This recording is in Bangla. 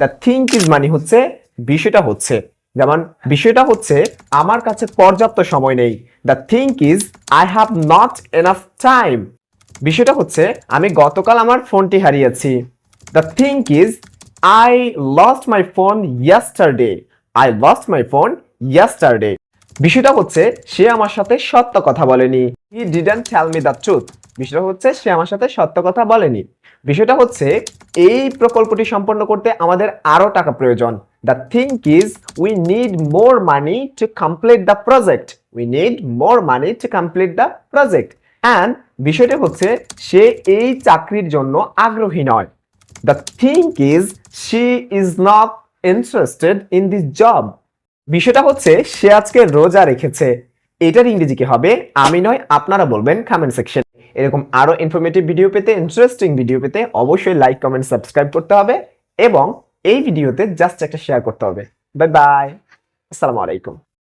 দ্য থিংক ইজ মানে হচ্ছে বিষয়টা হচ্ছে, যেমন বিষয়টা হচ্ছে আমার কাছে পর্যাপ্ত সময় নেই। The think is I have not enough time. বিষয়টা হচ্ছে আমি গতকাল আমার ফোনটি হারিয়েছি। The think is I lost my phone yesterday. I lost my phone yesterday. বিষয়টা হচ্ছে সে আমার সাথে সত্য কথা বলেনি। He didn't tell me the truth. বিষয়টা হচ্ছে সে আমার সাথে সত্য কথা বলেনি। বিষয়টা হচ্ছে এই প্রকল্পটি সম্পন্ন করতে আমাদের আরো টাকা প্রয়োজন। The think is we need more money to complete the project. We need more money to complete the project. And বিষয়টা হচ্ছে সে এই চাকরির জন্য আগ্রহী নয়। The think is she is not interested in this job. বিষয়টা হচ্ছে সে আজকে রোজা রেখেছে। এটার ইংরেজি কি হবে আমি নয় আপনারা বলবেন কমেন্ট সেকশন। এরকম আরো ইনফরমেটিভ ভিডিও পেতে, ইন্টারেস্টিং ভিডিও পেতে অবশ্যই লাইক, কমেন্ট, সাবস্ক্রাইব করতে হবে এবং এই ভিডিওতে জাস্ট একটা শেয়ার করতে হবে। বাই বাই, আসসালামু আলাইকুম।